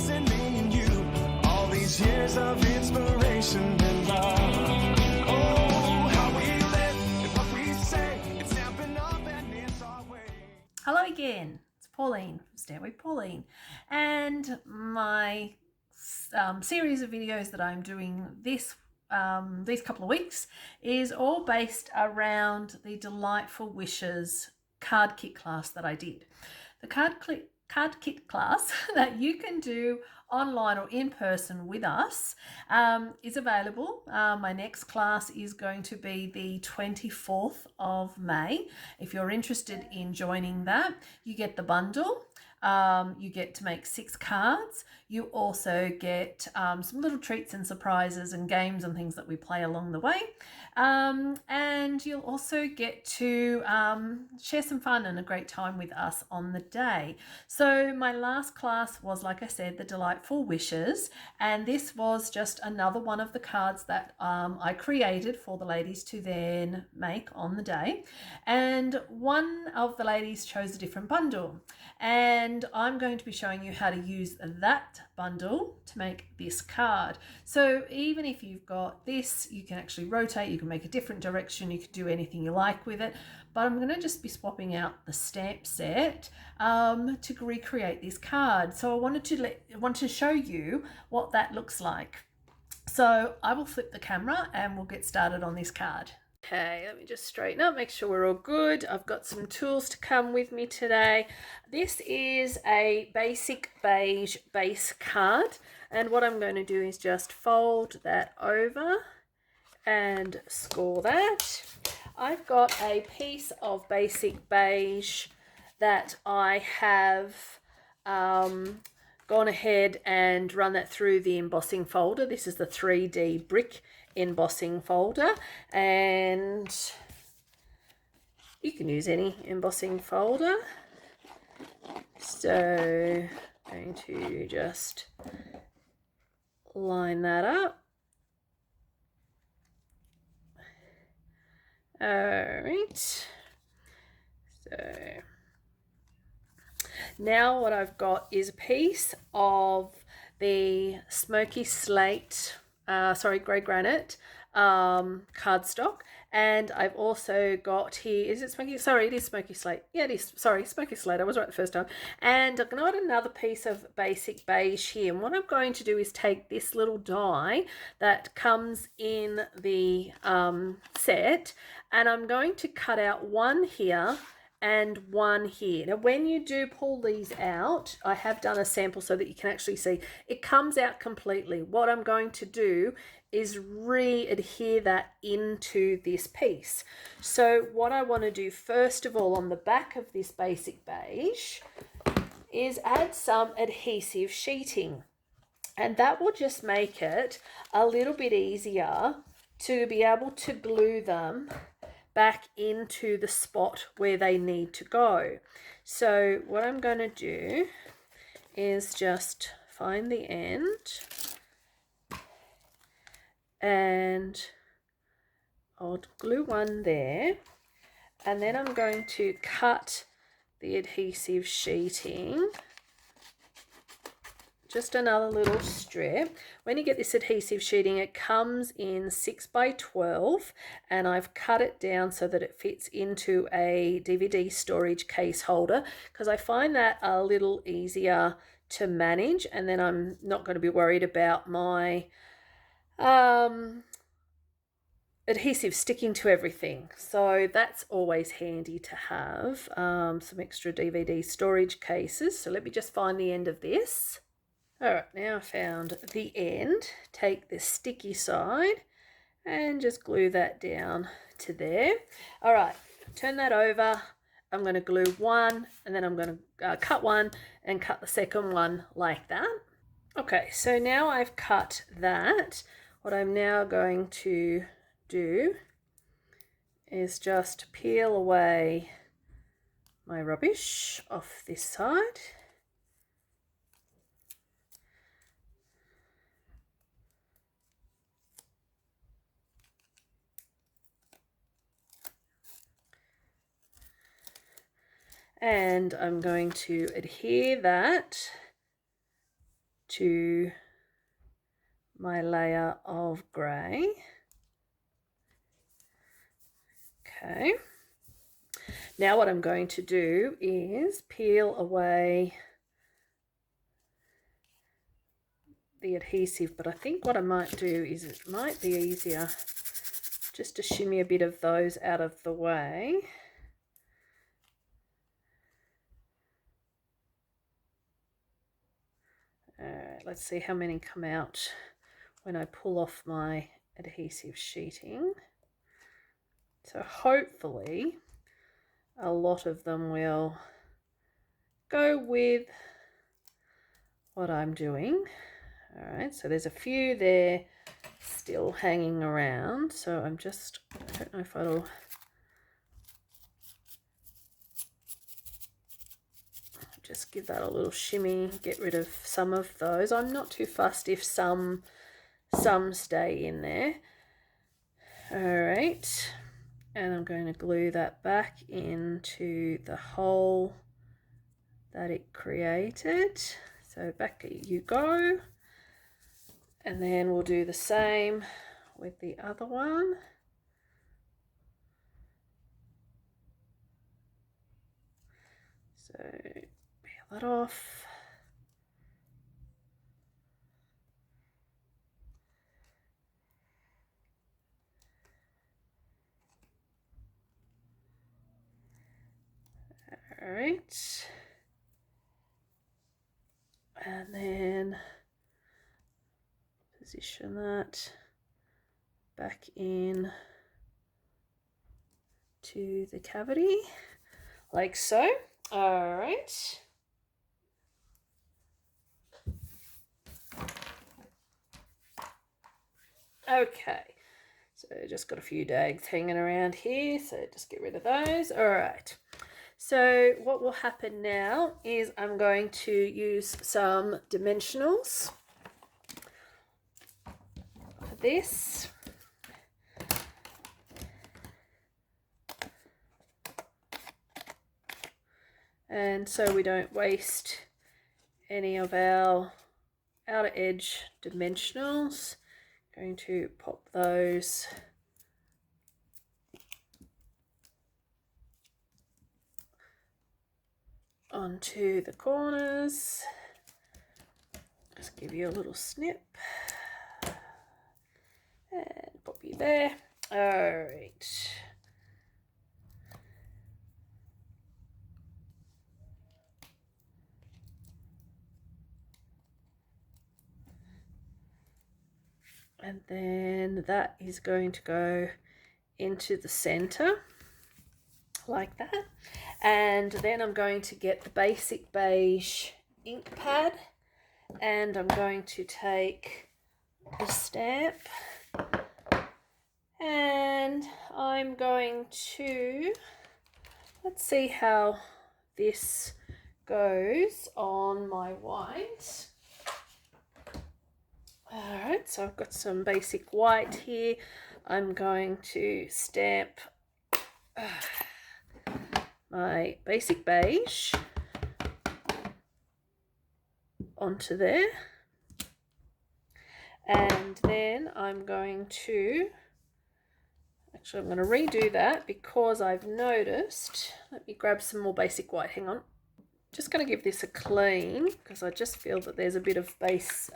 chasing me and you. All these years of inspiration and love. Oh, how we live and what we say. It's stamping up and it's our way. Hello again, it's Pauline from Stand with Pauline, and my series of videos that I'm doing these couple of weeks is all based around the Delightful Wishes card kit class that I did. The card kit class that you can do online or in person with us is available. My next class is going to be the 24th of May. If you're interested in joining that, you get the bundle. You get to make 6 cards. You also get some little treats and surprises and games and things that we play along the way. And you'll also get to share some fun and a great time with us on the day. So my last class was, like I said, the Delightful Wishes, and this was just another one of the cards that I created for the ladies to then make on the day. And one of the ladies chose a different bundle, and I'm going to be showing you how to use that bundle to make this card. So even if you've got this, you can actually rotate, you can make a different direction, you can do anything you like with it, but I'm going to just be swapping out the stamp set to recreate this card. So I want to show you what that looks like. So I will flip the camera and we'll get started on this card. Okay, let me just straighten up, make sure we're all good. I've got some tools to come with me today. This is a basic beige base card, and what I'm going to do is just fold that over and score that. I've got a piece of basic beige that I have gone ahead and run that through the embossing folder. This is the 3D brick embossing folder, and you can use any embossing folder. So I'm going to just line that up. All right, so now what I've got is a piece of the smoky slate, grey granite cardstock, and I've also got here, is it smoky? Sorry, it is smoky slate. Yeah, it is. Sorry, smoky slate. I was right the first time. And I've got another piece of basic beige here. And what I'm going to do is take this little die that comes in the set, and I'm going to cut out one here and one here. Now when you do pull these out, I have done a sample so that you can actually see it comes out completely. What I'm going to do is re-adhere that into this piece. So what I want to do first of all on the back of this basic beige is add some adhesive sheeting, and that will just make it a little bit easier to be able to glue them back into the spot where they need to go. So what I'm going to do is just find the end, and I'll glue one there, and then I'm going to cut the adhesive sheeting, just another little strip. When you get this adhesive sheeting, it comes in 6 by 12, and I've cut it down so that it fits into a DVD storage case holder, because I find that a little easier to manage, and then I'm not going to be worried about my adhesive sticking to everything. So that's always handy to have some extra DVD storage cases. So let me just find the end of this. All right, now I found the end. Take the sticky side and just glue that down to there. All right, turn that over. I'm going to glue one, and then I'm going to cut one and cut the second one like that. Okay, so now I've cut that. What I'm now going to do is just peel away my rubbish off this side. And I'm going to adhere that to my layer of grey. Okay. Now what I'm going to do is peel away the adhesive, but I think what I might do is it might be easier just to shimmy a bit of those out of the way. Alright, let's see how many come out when I pull off my adhesive sheeting. So hopefully a lot of them will go with what I'm doing. Alright, so there's a few there still hanging around, so I don't know if it'll just give that a little shimmy, get rid of some of those. I'm not too fussed if some stay in there. All right, and I'm going to glue that back into the hole that it created. So back you go, and then we'll do the same with the other one. So peel that off. All right, and then position that back in to the cavity like so. All right. Okay, so just got a few dags hanging around here, so just get rid of those. All right, so what will happen now is I'm going to use some dimensionals for this. And so we don't waste any of our outer edge dimensionals. Going to pop those onto the corners. Just give you a little snip and pop you there. All right. And then that is going to go into the center like that. And then I'm going to get the Basic Beige ink pad, and I'm going to take the stamp, and I'm going to, let's see how this goes on my white. All right, so I've got some basic white here. I'm going to stamp my Basic Beige onto there. And then I'm going to, actually I'm going to redo that because I've noticed, let me grab some more basic white, hang on. Just going to give this a clean because I just feel that there's a bit of base,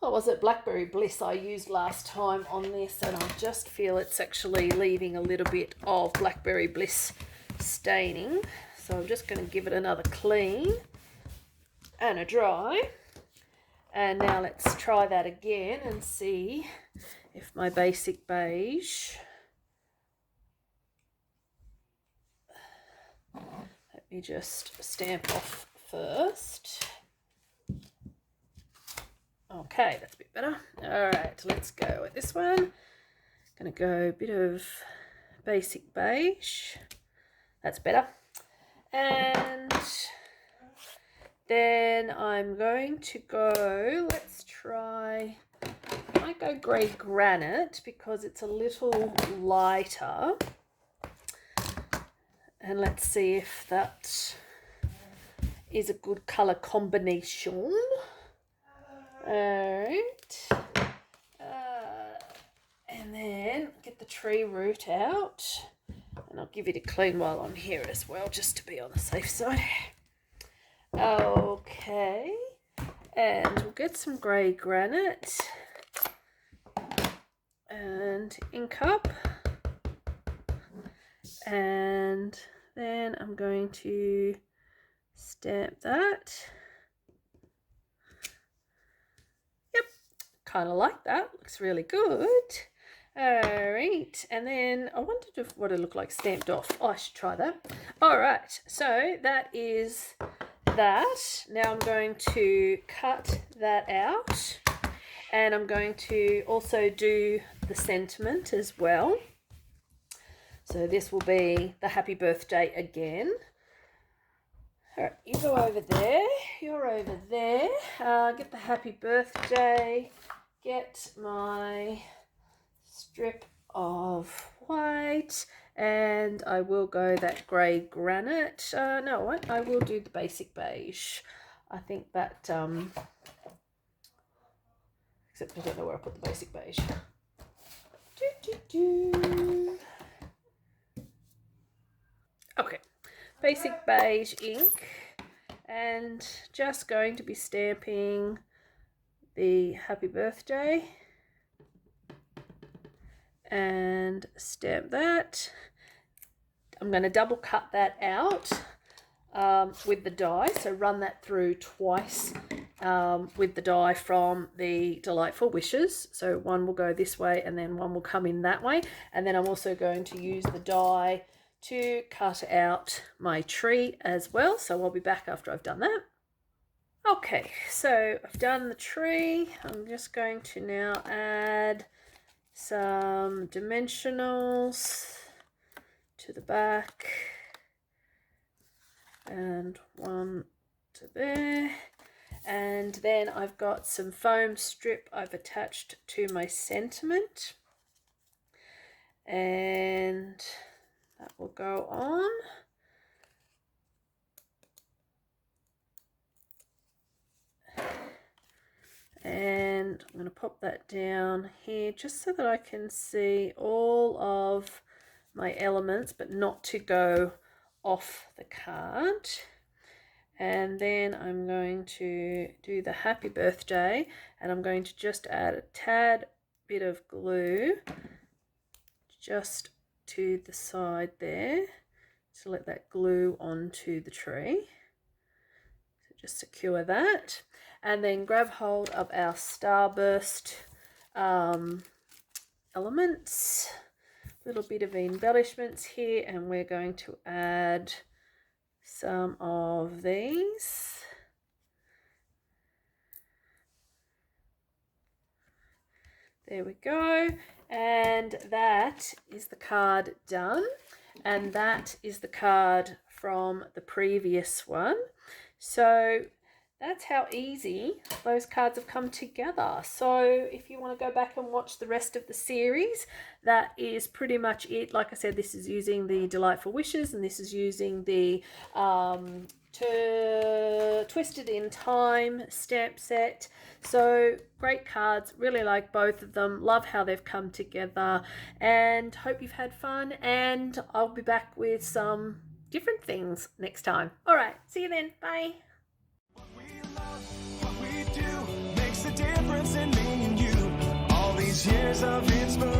what was it, Blackberry Bliss I used last time on this, and I just feel it's actually leaving a little bit of Blackberry Bliss staining. So I'm just going to give it another clean and a dry. And now let's try that again and see if my Basic Beige, let me just stamp off first. Okay, that's a bit better. All right, let's go with this one. Gonna go a bit of Basic Beige. That's better. And then I'm going to go, let's try, I might go Grey Granite because it's a little lighter. And let's see if that is a good colour combination. Alright. And then get the tree root out. And I'll give it a clean while I'm here as well, just to be on the safe side. Okay. And we'll get some grey granite and ink up. And then I'm going to stamp that. Yep, kind of like that. Looks really good. Alright, and then I wondered what it looked like stamped off. Oh, I should try that. Alright, so that is that. Now I'm going to cut that out, and I'm going to also do the sentiment as well. So this will be the happy birthday again. All right, you go over there, you're over there. Get the happy birthday, get my strip of white, and I will go that grey granite. No, I will do the basic beige. I think that, except I don't know where I put the basic beige. Okay, basic beige ink, and just going to be stamping the happy birthday and stamp that. I'm going to double cut that out with the die, so run that through twice with the die from the Delightful Wishes. So one will go this way and then one will come in that way, and then I'm also going to use the die to cut out my tree as well, so I'll be back after I've done that. Okay, so I've done the tree. I'm just going to now add some dimensionals to the back, and one to there, and then I've got some foam strip I've attached to my sentiment, and that will go on. And I'm going to pop that down here just so that I can see all of my elements, but not to go off the card. And then I'm going to do the happy birthday, and I'm going to just add a tad bit of glue just to the side there to let that glue onto the tree. So just secure that, and then grab hold of our starburst elements, a little bit of embellishments here, and we're going to add some of these. There we go, and that is the card done, and that is the card from the previous one. So that's how easy those cards have come together. So if you want to go back and watch the rest of the series, that is pretty much it. Like I said, this is using the Delightful Wishes, and this is using the Twisted in Time stamp set. So great cards, really like both of them, love how they've come together, and hope you've had fun, and I'll be back with some different things next time. All right, see you then, bye. What we do makes a difference in me and you. All these years of inspiration.